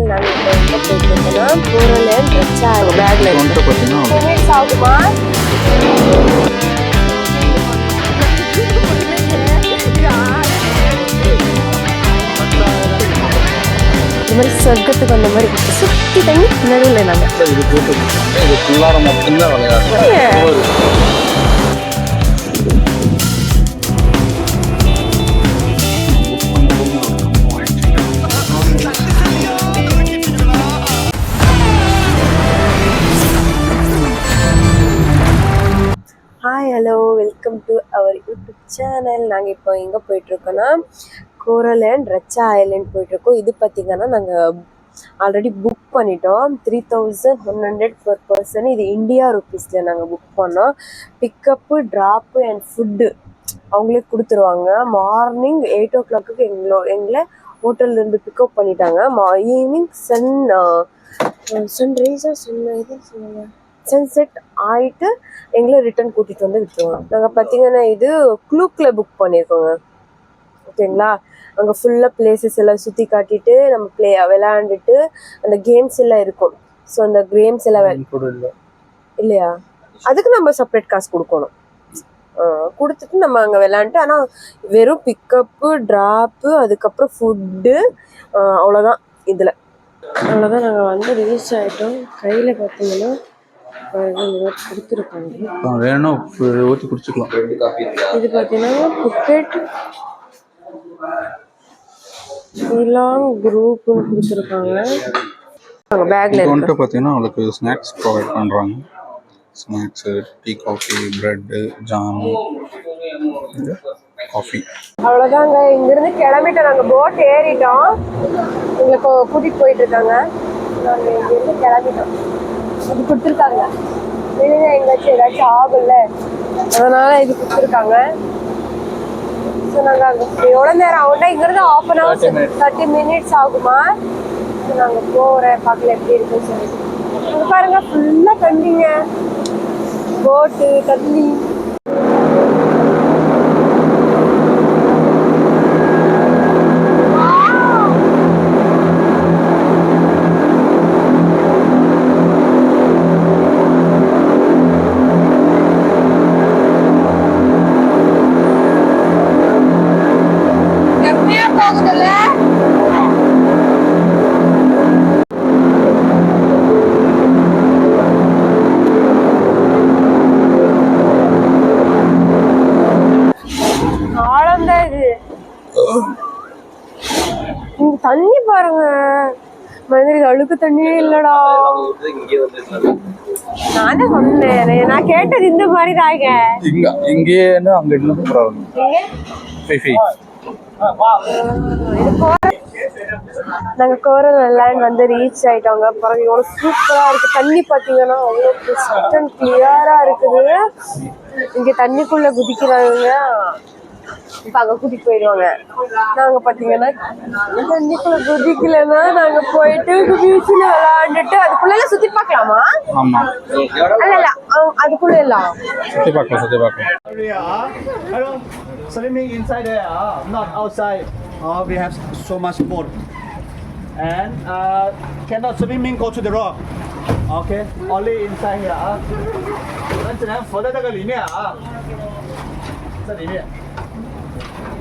Channel. நாங்கள் இப்போ எங்கே போயிட்டுருக்கோன்னா கோரலேண்ட் ரெச்சா பேக்ல மினிட்ஸ் ஆகுமா. இந்த மாதிரி சொர்க்கத்துக்கு வந்த மாதிரி சுற்றி தண்ணி நடுவில் நாங்கள் hi hello welcome to our YouTube channel. நாங்கள் இப்போ எங்கே போயிட்டுருக்கோன்னா கோரலேண்ட் ரெச்சா ஐலண்ட் போயிட்டுருக்கோம். இது பார்த்திங்கன்னா நாங்கள் ஆல்ரெடி புக் பண்ணிட்டோம். 3100 per person. இது இந்தியா ருப்பீஸில் நாங்கள் புக் பண்ணோம். பிக்கப்பு ட்ராப்பு அண்ட் ஃபுட்டு அவங்களே கொடுத்துருவாங்க. மார்னிங் 8 o'clock எங்களை ஹோட்டல்லேருந்து பிக்கப் பண்ணிட்டாங்க. ஈவினிங் சன்செட் ஆகிட்டு எங்களை ரிட்டர்ன் கூட்டிகிட்டு வந்து விட்டுருவோம். நாங்கள் பார்த்தீங்கன்னா இது க்ளூக்கில் புக் பண்ணியிருக்கோங்க. ஓகேங்களா, அங்கே ஃபுல்லாக பிளேசஸ் எல்லாம் சுற்றி காட்டிட்டு நம்ம விளையாண்டுட்டு அந்த கேம்ஸ் எல்லாம் இருக்கும். ஸோ அந்த கேம்ஸ் எல்லாம் இல்லையா, அதுக்கு நம்ம செப்பரேட் காசு கொடுக்கணும். கொடுத்துட்டு நம்ம அங்கே விளையாண்டுட்டு, ஆனால் வெறும் பிக்கப்பு ட்ராப்பு அதுக்கப்புறம் ஃபுட்டு அவ்வளோதான். இதில் அவ்வளோதான். நாங்கள் வந்து ரீச் ஆகிட்டோம். கையில் பார்த்தீங்கன்னா கொடுத்துருக்காங்க, வேணும் ஊற்றி குடிச்சுக்கலாம். இது பார்த்தீங்கன்னா புக்கெட் இலாங் குரூப்னு கொடுத்துருக்காங்க. பேக்ல வந்துட்டு பார்த்தீங்கன்னா அவளுக்கு ஸ்நாக்ஸ் ப்ரொவைட் பண்ணுறாங்க. Snacks, tea, coffee, bread, jam, coffee. அவ்வளோதாங்க. இங்கேருந்து கிளம்பிட்டோம். நாங்கள் போட் ஏறிட்டோம். எங்களை கூட்டிகிட்டு போயிட்டு இருக்காங்க. நாங்கள் இங்கேருந்து கிளம்பிட்டோம். இது கொடுத்துருக்காங்க. வெளியே எங்கேயாச்சும் ஏதாச்சும் ஆகும்ல, அதனால இது கொடுத்துருக்காங்க. ஸோ நாங்கள் அங்கே எவ்வளோ நேரம் ஆகும்னா இங்கேருந்து 1/2 hour 30 minutes ஆகுமா. ஸோ நாங்கள் போகிறேன், பார்க்கல எப்படி இருக்குன்னு சொல்லிட்டு. அங்கே பாருங்க ஃபுல்லாக தண்ணிங்க, போட்டு தண்ணி. தண்ணி பாருங்க, மனிதர் அழுக்கு தண்ணியே இல்லடா. நானே சொன்னேன், நான் கேட்டது இந்த மாதிரி தாங்க. இங்கே அங்க இன்னும் நாங்க கோரலேண்ட் வந்து ரீச் ஆயிட்டோங்க. பாருங்க எவ்வளவு சூப்பரா இருக்கு. தண்ணி பாத்தீங்கன்னா அவ்வளோ கிறிஸ்டல் கிளியரா இருக்குது. இங்க தண்ணிக்குள்ள குதிக்கிறாங்க, இப்போ அங்கே கூட்டிகிட்டு போயிடுவாங்க. நாங்கள் பார்த்தீங்கன்னா தண்ணிக்குள்ளே குதிக்கலன்னா நாங்கள் போயிட்டு பீச்சில் விளையாண்டுட்டு அதுக்குள்ளே சுற்றி பார்க்கலாமா? இல்ல அதுக்குள்ளே எல்லாம் சுற்றி பார்க்கலாம். Swimming inside there, not outside. We have so much boat, and cannot swimming go to the rock. Okay, only inside here. 只能浮在这个里面这里面。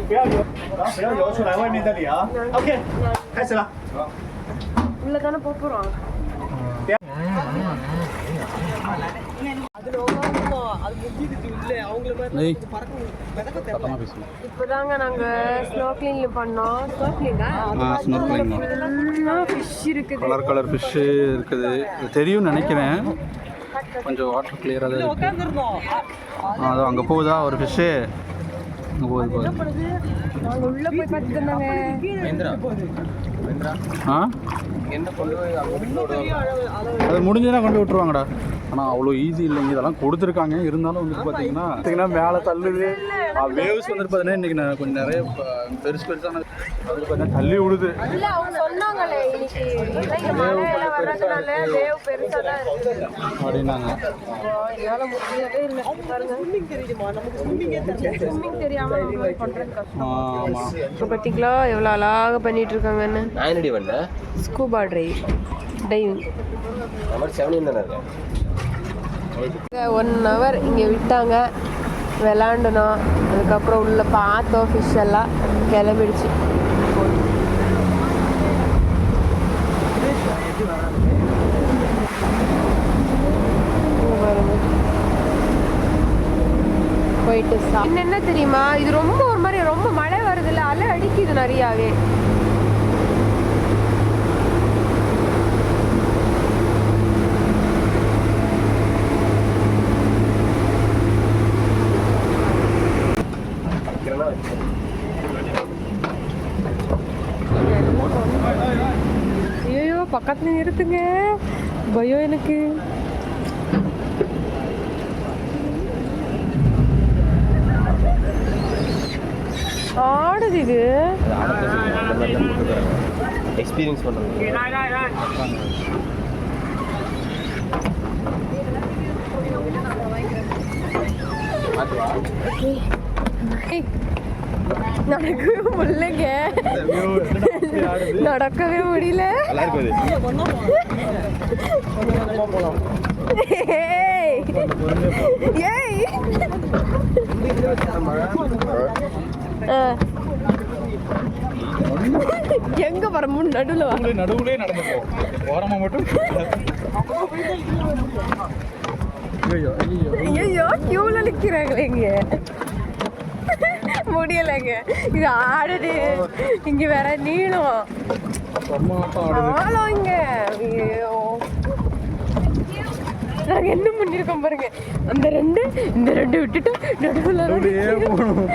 不要游出来外面这里啊 ！OK， 开始了。உள்ள தானே போறோம். இப்பதாங்க நாங்க ஸ்னோர்க்லிங் பண்ணோம். ஃபிஷ் இருக்குது, கலர் ஃபிஷ் இருக்குது. தெரியும் நினைக்கிறேன், கொஞ்சம் வாட்டர் கிளியராக தான் இருக்கு. அதான் அங்கே போகுதா ஒரு ஃபிஷ்ஷு. நாங்கள் உள்ள போய் பார்த்துட்டு இருந்தாங்க. அது முடிஞ்சதுன்னா கொண்டு விட்டுருவாங்கடா. ஆனால் அவ்வளோ ஈஸி இல்லைங்க, இதெல்லாம் கொடுத்துருக்காங்க. இருந்தாலும் வந்துட்டு பார்த்தீங்கன்னா மேலே தள்ளுது. வேவ்ஸ் வந்துட்டு பார்த்தீங்கன்னா இன்றைக்கி நான் கொஞ்சம் நிறைய பெருசான வந்துட்டு பார்த்தீங்கன்னா தள்ளி விடுது. அப்படின்னாங்க. இப்போ பார்த்தீங்களா எவ்வளோ அழகாக பண்ணிட்டு இருக்காங்கன்னு. Scuba diving. நம்பர் 17 தானே இருக்கு. 1 hour இங்கே விட்டாங்க, விளாண்டணும். அதுக்கப்புறம் உள்ள பார்த்தோம், ஃபிஷ் எல்லாம் கிளம்பிடுச்சு. போயிட்டு என்ன தெரியுமா, இது ரொம்ப ஒரு மாதிரி ரொம்ப மழை வருதுல்ல, அலை அடிக்குது நிறையாவே. ஐயோ பக்கத்துல நிறுத்துங்க, பயம் எனக்கு. ஆடுது இது. எக்ஸ்பீரியன்ஸ் பண்ணுறது. நடக்கவே முடியலங்க, நடக்கவே முடியல. எங்க வர நடுவுல நடுவுலே நடந்து ஓரமா மட்டும். ஐயோ கியூல நிக்கிறாங்களே இங்க, முடியலைங்க. இது ஆடுது, இங்க வேற நீளம் ஆழம் இங்க. ஐயோ நாங்க என்ன பண்ணிருக்கோம் பாருங்க, அந்த இந்த ரெண்டு விட்டுட்டு நடுவுல போகணும்.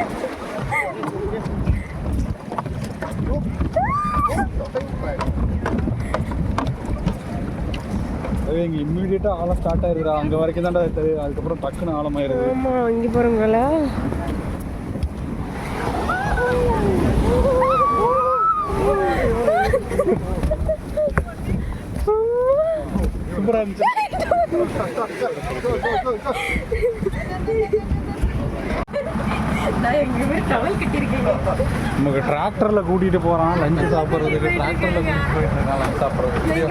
இங்க இம்மீடியட்டா ஆழம் ஸ்டார்ட் ஆயிருக்குறா, அங்க வரைக்கும் தான்டா தெரியும், அதுக்கப்புறம் டக்குன்னு ஆழமாயிருது. ஆமா இங்க பாருங்களா. சூப்பரா இருந்துச்சு. நமக்கு டிராக்டர்ல கூட்டிட்டு போறான் லஞ்சு சாப்பிட்றதுக்கு, டிராக்டர்ல கூட்டிட்டு போயிட்டு இருக்கான் லஞ்ச் சாப்பிட்றதுக்கு.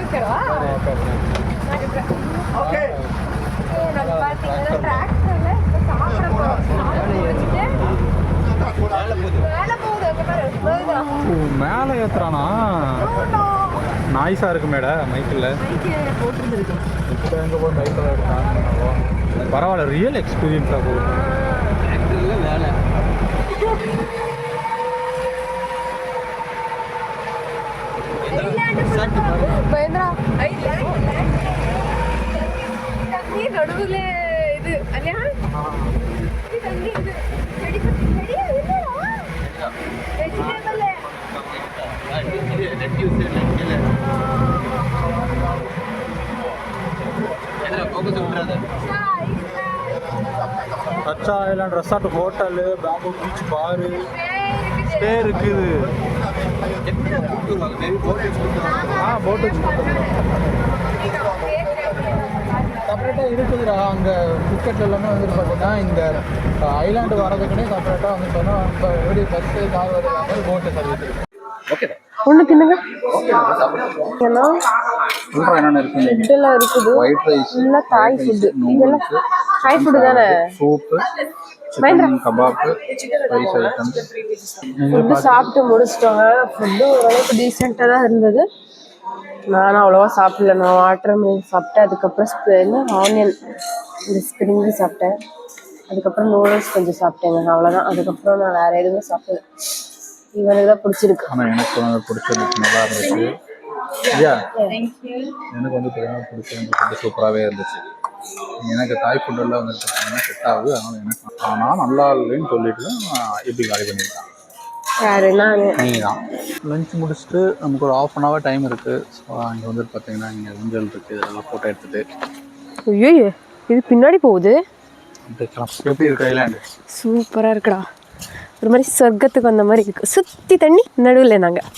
மேல ஏத்துறானா, நாய்ஸா இருக்கு மேட மைக்கில். இப்போ எங்க போய் மைக்கில் பரவாயில்ல, ரியல் எக்ஸ்பீரியன்ஸாக போகுது. வேலை நடுவுல இது அல்லையா, டச்சா island resort, hotel, bamboo beach, பாரு, ஸ்டே இருக்குது. போட்டு செப்பரேட்டாக இருக்குதுடா. அங்கே டிக்கெட் எல்லாமே வந்துட்டு பார்த்தீங்கன்னா இந்த ஐலாண்டு வரதுக்குன்னே செப்பரேட்டாக வந்து பார்த்தீங்கன்னா இப்போ எப்படி பஸ்ஸு கார் வருது போட்டு சர்வீஸ் இருக்குது. ஓகே ஒன்று தின்னுங்க. என்னென்ன இருக்குது, இதெல்லாம் இருக்குது, ஒயிட் ரைஸ், ஃபுல்லாக தாய் ஃபுட்டு. இதெல்லாம் தாய் ஃபுட்டு தானே. Soup, chicken kebab, rice items. Food சாப்பிட்டு முடிச்சிட்டோங்க. ஃபுட்டு ஓரளவுக்கு டீசெண்டாக தான் இருந்தது. நானும் அவ்வளோவா சாப்பிடல, நான் வாட்டர் மில்க் சாப்பிட்டேன். அதுக்கப்புறம் ஆனியன் இந்த ஸ்ப்ரிங்கு சாப்பிட்டேன். அதுக்கப்புறம் நூடுல்ஸ் கொஞ்சம் சாப்பிட்டேங்க, அவ்வளோதான். அதுக்கப்புறம் நான் வேறு எதுவுமே சாப்பிடல. இவனுக்கு தான் பிடிச்சிருக்கு. ஆனால் எனக்கு பிடிச்சிருக்கு, நல்லா இருந்துச்சு. ஐயா எனக்கு வந்து பிடிச்சிருந்து சூப்பராகவே இருந்துச்சு. எனக்கு தாய் ஃபுட்டெல்லாம் வந்து பார்த்தீங்கன்னா செட் ஆகுது, அதனால் எனக்கு ஆனால் நல்லா இல்லைன்னு சொல்லிட்டு தான் எப்படி காலி பண்ணியிருக்கேன். யாருன்னா நீங்கள் தான். லஞ்ச் முடிச்சுட்டு நமக்கு ஒரு 1/2 hour டைம் இருக்குது. ஸோ அங்கே வந்துட்டு பார்த்தீங்கன்னா இங்கே ஊஞ்சல் இருக்குது, இதெல்லாம் ஃபோட்டோ எடுத்துகிட்டு. ஐயோ இது பின்னாடி போகுது. எப்படி இருக்கு ஐலாண்டு? சூப்பராக இருக்குடா, ஒரு மாதிரி சொர்க்கத்துக்கு வந்த மாதிரி இருக்குது. சுற்றி தண்ணி நடுவில். நாங்கள்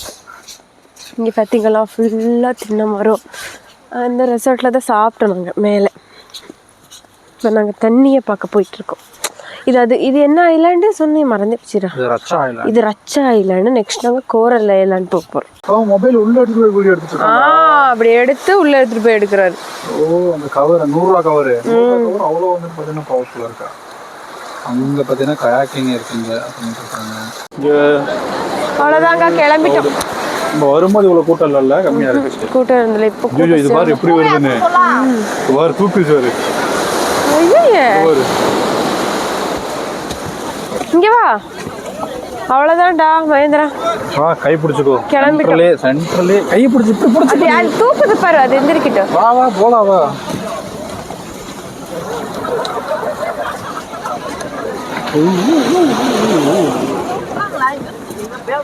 இங்கே பார்த்தீங்களா ஃபுல்லாக தின்ன மரம். அந்த ரெசார்ட்டில் தான் சாப்பிட்டோம் நாங்கள் மேலே. இப்போ நாங்கள் தண்ணியை பார்க்க போயிட்டுருக்கோம். இது என்ன ஐலாண்டு சொன்னேன் மறந்துடுச்சுடா. இது ரச்சா ஐலாண்ட். இது ரச்சா ஐலாண்டு. நெக்ஸ்ட் நாங்கள் கோரல் ஐலாண்ட் போக போகிறோம். மொபைல் உள்ள எடுத்துட்டு போய் வீடியோ எடுத்துட்டு அப்படி எடுத்து உள்ள எடுத்துட்டு போய் எடுக்கிறாரு. அந்த கவர் 100 ரூபா கவர் அவ்வளோ வந்து பார்த்தீங்கன்னா பவர்ஃபுல்லாக இருக்கா. அங்கே பார்த்தீங்கன்னா கயாக்கிங் இருக்குங்க அப்படின்னு சொல்கிறாங்க. இங்கே அவ்வளோதாங்க கிளம்பிட்டோம். நம்ம வரும்போது இவ்வளோ கூட்டம் இல்லைல்ல, கம்மியாக இருக்கு கூட்டம் இருந்தல. இப்போ இது பாரு எப்படி வருதுன்னு பாரு, தூக்குச்சு பாரு. இங்க வா, அவ்வளவுதான்டா மகேந்திரா. வா கை பிடிச்சுக்கோ. கிளம்பிட்டோம். சென்ட்ரலே கை பிடிச்சி இப்படி பிடிச்சி அது தூக்குது பாரு, அது எந்திரிக்கிட்டோம். வா வா போலாம் வா.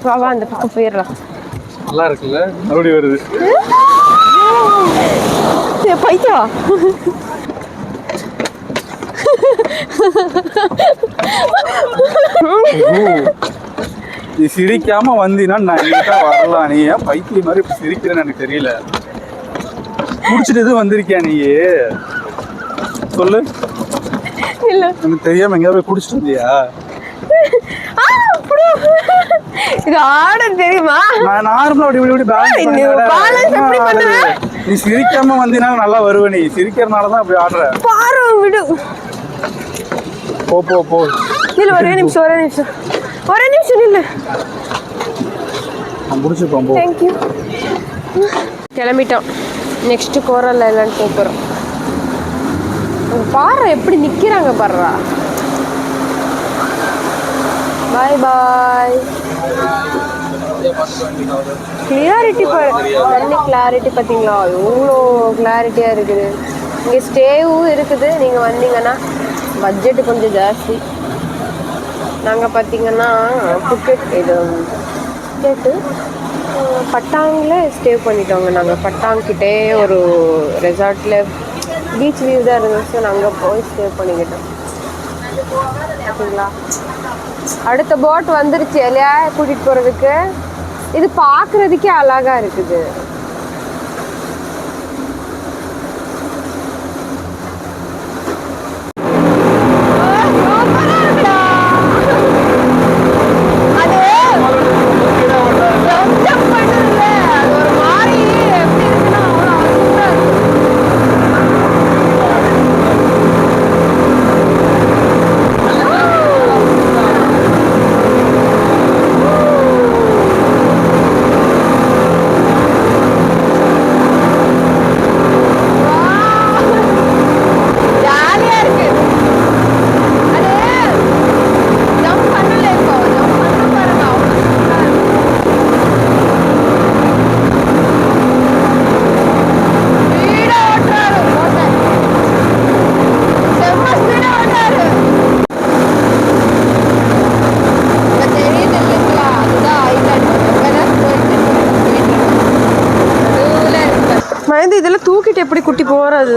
வா வா அந்த பக்கம் போயிடலாம். நல்லா இருக்குல்ல, அப்படி வருது. பைத்தியா நீ சிரிக்காம வந்தீன்னா நான் வரலாம். நீ ஏன் பைத்திய மாதிரி இப்ப சிரிக்கிறேன்னு எனக்கு தெரியல. குடிச்சிட்டு எதுவும் வந்திருக்கியா நீ? சொல்லு. இல்ல எனக்கு தெரியாம எங்கேயாவது போய் குடிச்சிட்டு வந்தியா? இது ஆர்டர் தெரியுமா? நான் நார்மலா நீ சிரிக்காம வந்தீங்கன்னா நல்லா வருவ. நீ சிரிக்கிறதுனாலதான் அப்படி ஆடுற. பாரு விடு. போ போ போ. இல்ல ஒரே நிமிஷம் இல்ல. நான் முடிச்சுப்போம். தேங்க்யூ. கிளம்பிட்டோம். நெக்ஸ்ட் கோரல் ஐலாண்ட் போகிறோம். பாரு எப்படி நிக்கிறாங்க பாருடா. பாய் பாய். கிளியாரிட்டி பாரு, தண்ணி கிளாரிட்டி பார்த்தீங்களா? எவ்வளோ கிளாரிட்டியாக இருக்குது. இங்கே ஸ்டேவும் இருக்குது. நீங்கள் வந்தீங்கன்னா பட்ஜெட்டு கொஞ்சம் ஜாஸ்தி. நாங்கள் பார்த்தீங்கன்னா புக்கெட்டு பட்டாங்கில் ஸ்டே பண்ணிட்டோங்க. நாங்கள் பட்டாங்கிட்டே ஒரு ரெசார்ட்டில் பீச் வியூ தான் இருந்துச்சு. நாங்கள் போய் ஸ்டே பண்ணிக்கிட்டோம். ஓகேங்களா? அடுத்த போட் வந்துருச்சு இல்லையா கூட்டிகிட்டு போகிறதுக்கு. இது பார்க்குறதுக்கே அழகாக இருக்குது. இதெல்லாம் தூக்கிட்டு எப்படி குட்டி போறது?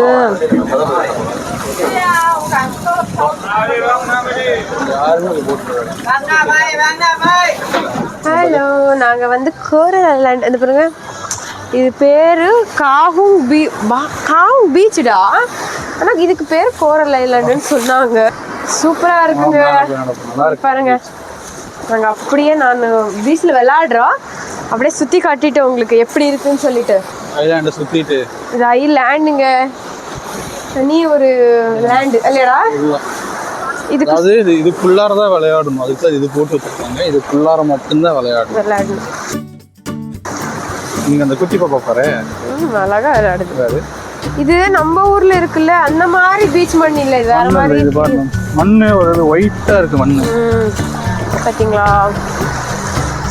ஹலோ, நாங்க வந்து கோரல் ஐலாண்ட் அந்த பாருங்க. இது பேரு காஹுங் பீச்சுடா. ஆனா இதுக்கு பேர் கோரல் ஐலாண்டுன்னு சொன்னாங்க. சூப்பரா இருக்குங்க பாருங்க. நாங்க அப்படியே நான் பீச்ல விளையாடுறோம். அப்படியே சுத்தி காட்டிட்டு உங்களுக்கு எப்படி இருக்குன்னு சொல்லிட்டு ஐலாண்டை சுத்திட்டு. இது ஐலாண்டுங்க, தனி ஒரு லேண்டு இல்லையடா. இதுக்குள்ளார தான் விளையாடணும். அதுக்கு தான் இது போட்டு வச்சிருக்காங்க. இதுக்குள்ளார மட்டும்தான் விளையாடணும். நீங்க அந்த குட்டி பாப்பா பாரு, அழகா விளையாடுது. இது நம்ம ஊர்ல இருக்குல்ல அந்த மாதிரி பீச் மண் இல்ல, இது வேற மாதிரி. இது பாருங்க, மண்ணு ஒரு ஒயிட்டா இருக்கு மண்ணு. பாத்தீங்களா?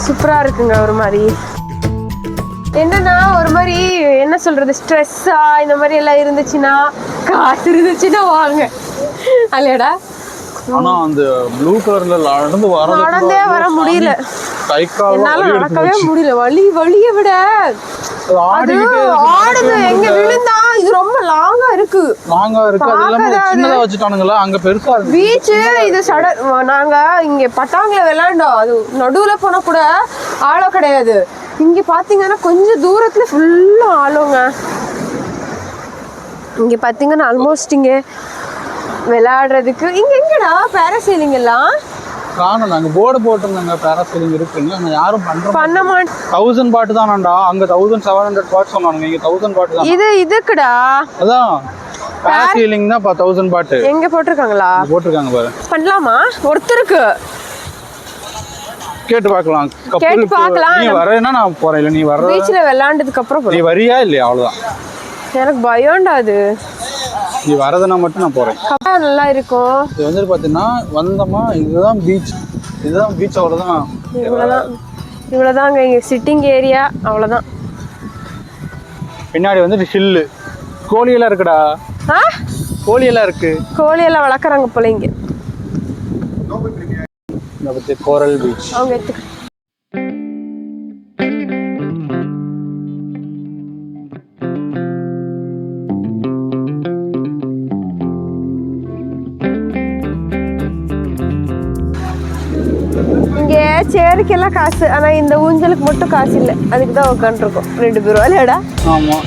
சூப்பரா இருக்குங்க. ஒரு மாதிரி என்னன்னா ஒரு மாதிரி என்ன சொல்றது, ஸ்ட்ரெஸ்ஸா இந்த மாதிரி எல்லாம் இருந்துச்சுன்னா, காசு இருந்துச்சுன்னா வாங்க அல்லடா. ஆனா அந்த ப்ளூ கலர்ல நடந்தே வர முடியல. என்னால நடக்கவே முடியல. வலிய விட ஆடுது. எங்க விழுந்தா இது ரொம்ப லாங்கா இருக்கு. சின்னதா வச்சுட்டானுங்களா அங்க பெருசா பீச். இது நாங்க இங்க பட்டாங்கில விளையாண்டோம். அது நடுவுல போனா கூட ஆழோ கிடையாது. இங்க பாத்தீங்கன்னா கொஞ்சம் தூரத்துல ஃபுல்லா ஆழோங்க. இங்க பாத்தீங்கன்னா ஆல்மோஸ்ட் இங்க விளையாடுறதுக்கு இங்க எங்கடா பேராசைலிங் எல்லாம் காணும் நாங்கள் போர்டு போட்டிருந்தாங்க பேராசைலிங் இருக்குங்க ஆனால் யாரும் பண்ண மாட்டேன். 1000 பாட்டு தானாண்டா. அங்கே 1700 பாட்டு சொன்னானுங்க, இங்கே 1000 பாட்டு தான். இதுக்குடா அதான் பேராசைலிங் தான் 1000 பாட்டு எங்க போட்டிருக்காங்களா? போட்டிருக்காங்க பாரு. பண்ணலாமா? ஒருத்தருக்கு கேட்டு பார்க்கலாம். கேட்டு பார்க்கலாம். நீ வரேன்னா நான் போறேன், இல்லை நீ வர பீச்ல விளையாண்டதுக்கு அப்புறம் நீ வரியா இல்லையா அவ்வளோதான். எனக்கு பயம்டா அது. நீ வரதுனா மட்டும் நான் போறேன். நல்லா இருக்கும். இது வந்து பார்த்தீங்கன்னா வந்தோமா, இதுதான் பீச். இதுதான் பீச், அவ்வளோதான். இவ்வளோதாங்க இங்கே சிட்டிங் ஏரியா, அவ்வளோதான். பின்னாடி வந்துட்டு ஹில்லு. கோழியெல்லாம் இருக்குடா. கோழியெல்லாம் இருக்கு. கோழியெல்லாம் வளர்க்குறாங்க போல இங்கே. இதை பற்றி கோரல் பீச். அவங்க எடுத்துக்க இங்கே சேருக்கெல்லாம் காசு, ஆனால் இந்த ஊஞ்சலுக்கு மட்டும் காசு இல்லை. அதுக்கு தான் உட்காந்துருக்கோம் 2 பேரும் இல்லையாடா? ஆமாம்.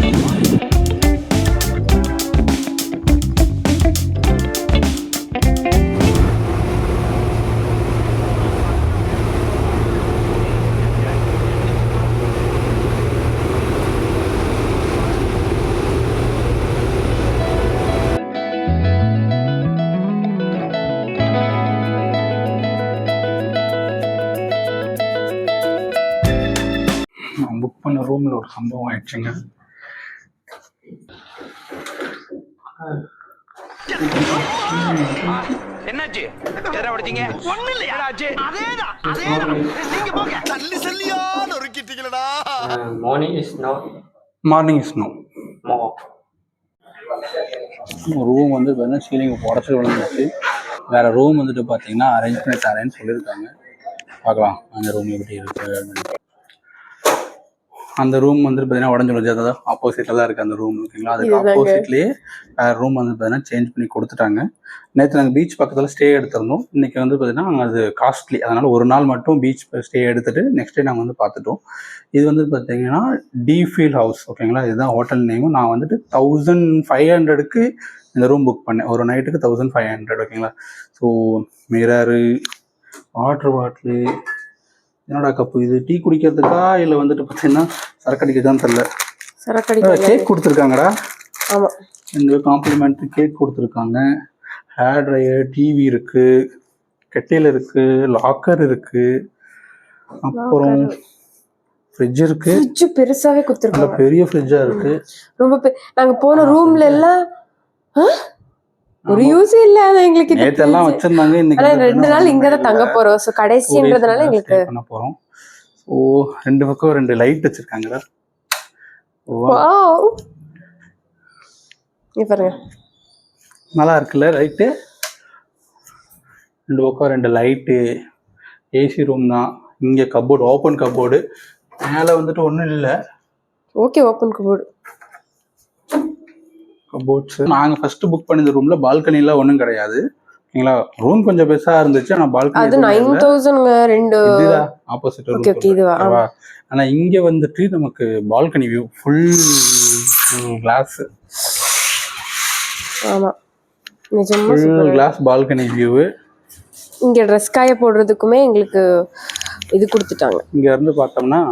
புக் பண்ண ரூமில் ஒரு சம்பவம் ஆயிடுச்சுங்க. என்னாச்சு? எதா படிச்சீங்க? ஒண்ணு இல்லையா? அதேதான் அதேதான். நீங்க போங்க. தள்ளி சல்லியா நொறுக்கிட்டீங்களடா. Morning is no. Morning is no. Room வந்து பார்த்தீங்கன்னா சீலிங் உடச்சி விழுந்துச்சு. வேறு ரூம் வந்துட்டு பார்த்தீங்கன்னா அரேஞ்ச் பண்ணி தரேன்னு சொல்லியிருக்காங்க. பார்க்கலாம் அந்த ரூம் எப்படி இருக்குது. அந்த ரூம் வந்து பார்த்தீங்கன்னா உடஞ்சி விழுந்து, அதாவது ஆப்போசிட்டில் தான் இருக்குது அந்த ரூம். ஓகேங்களா, அதுக்கு ஆப்போசிட்லேயே வேறு ரூம் வந்து பார்த்தீங்கன்னா சேஞ்ச் பண்ணி கொடுத்துட்டாங்க. நேற்று நாங்கள் பீச் பக்கத்தில் ஸ்டே எடுத்திருந்தோம். இன்றைக்கி வந்து பார்த்தீங்கன்னா அது காஸ்ட்லி, அதனால் ஒரு நாள் மட்டும் பீச் ஸ்டே எடுத்துகிட்டு நெக்ஸ்ட் டே நாங்கள் வந்து பார்த்துட்டோம். இது வந்து பார்த்தீங்கன்னா டீஃபீல் ஹவுஸ். ஓகேங்களா, இதுதான் ஹோட்டல் நேமும். நான் வந்துட்டு 1500க்கு இந்த ரூம் புக் பண்ணேன். ஒரு நைட்டுக்கு 1500. ஓகேங்களா. ஸோ மிரரு, வாட்டர் பாட்டிலு, என்னோட கப்பு, இது டீ குடிக்கிறதுக்கா இல்லை வந்துட்டு பார்த்தீங்கன்னா சரக்கு அடிக்கதான் தெரில. கேக் கொடுத்துருக்காங்கடா. ஆமாம், இந்த காம்ப்ளிமெண்ட்ரி கேக் கொடுத்துருக்காங்க. ஹேர் ட்ரையர், டிவி இருக்குது, கெட்டில் இருக்குது, லாக்கர் இருக்குது, அப்புறம் ஃப்ரிட்ஜ் இருக்குது. ஃப்ரிட்ஜ் பெருசாகவே கொடுத்துருக்காங்க. பெரிய ஃப்ரிட்ஜாக இருக்குது. ரொம்ப நாங்கள் போன ரூம்ல எல்லாம் ஒரு யூஸே இல்லாத எங்களுக்கு. நேற்றெல்லாம் வச்சிருந்தாங்க. இன்னைக்கு 2 நாள் இங்கே தான் தங்க போகிறோம். ஸோ கடைசின்றதுனால எங்களுக்கு பண்ண போகிறோம். ஸோ 2 பக்கம் 2 லைட் வச்சுருக்காங்கடா. பாருங்க, நல்லா இருக்குல்ல லைட்டு. 2 பக்கம் 2 லைட்டு. ஏசி ரூம் தான். இங்கே கப்போர்டு, ஓப்பன் கப்போர்டு. மேலே வந்துட்டு ஒன்றும் இல்லை. Okay, open cupboard. கபோர்ட்ஸ் நாங்கள் ஃபர்ஸ்ட் புக் பண்ணியிருந்த ரூமில் பால்கனிலாம் ஒன்றும் கிடையாது. ஓகேங்களா, ரூம் கொஞ்சம் பெருசாக இருந்துச்சு, ஆனால் பால்கனி அது 9000ங்க. 2 ஆப்போசிட். ஆனால் இங்கே வந்துட்டு நமக்கு பால்கனி வியூ, ஃபுல் கிளாஸ். ஆமாம், நிஜமா ஃபுல் கிளாஸ் பால்கனி வியூவு. இங்கே ட்ரெஸ் காய போடுறதுக்குமே எங்களுக்கு இது கொடுத்துட்டாங்க. இங்கே இருந்து பார்த்தோம்னா,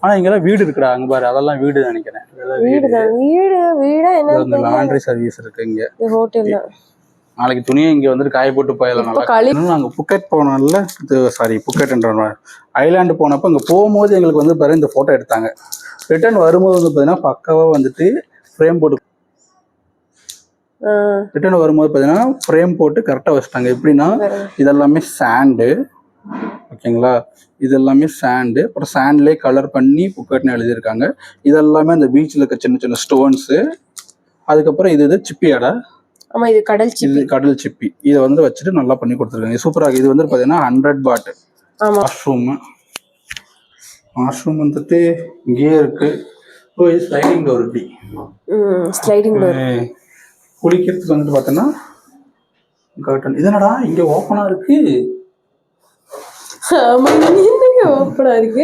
ஆனால் இங்கெல்லாம் வீடு இருக்குடா. அங்கே பாரு, அதெல்லாம் வீடு நினைக்கிறேன். வீடா என்ன, லாண்ட்ரி சர்வீஸ் இருக்கு இங்கே. ஹோட்டல். நாளைக்கு துணியை இங்கே வந்துட்டு காய போட்டு போயிடலாம். நல்லா. நாங்கள் புக்கெட் போனோம்ல, இது சாரி புக்கெட்ன்ற ஐலாண்டு போனப்போ அங்கே போகும்போது எங்களுக்கு வந்து பாரு இந்த ஃபோட்டோ எடுத்தாங்க. ரிட்டர்ன் வரும்போது வந்து பார்த்தீங்கன்னா பக்காவாக வந்துட்டு ஃப்ரேம் போட்டு, ரிட்டர்ன் வரும்போது பார்த்தீங்கன்னா ஃப்ரேம் போட்டு கரெக்டாக வச்சுட்டாங்க. எப்படின்னா இதெல்லாமே சாண்டு. ஓகேங்களா, இது எல்லாமே சாண்டு. அப்புறம் சாண்ட்லேயே கலர் பண்ணி புக்கெட்னு எழுதியிருக்காங்க. இதெல்லாமே அந்த பீச்சில் இருக்க சின்ன சின்ன ஸ்டோன்ஸு. அதுக்கப்புறம் இது சிப்பியாடா. ஆமாம், இது கடல் சிப்பி. இது கடல் சிப்பி. இதை வந்து வச்சுட்டு நல்லா பண்ணி கொடுத்துருக்காங்க. சூப்பராக. இது வந்து பார்த்தீங்கன்னா 100 பாட். வாஷ்ரூம் வந்துட்டு இங்கேயே இருக்கு. Sliding door. இப்படி ஸ்லைடிங் டோர். குளிக்கிறதுக்கு வந்துட்டு பார்த்தோன்னா கர்டன். இதனடா இங்கே ஓப்பனாக இருக்கு. என்னங்க ஓப்பனா இருக்கு?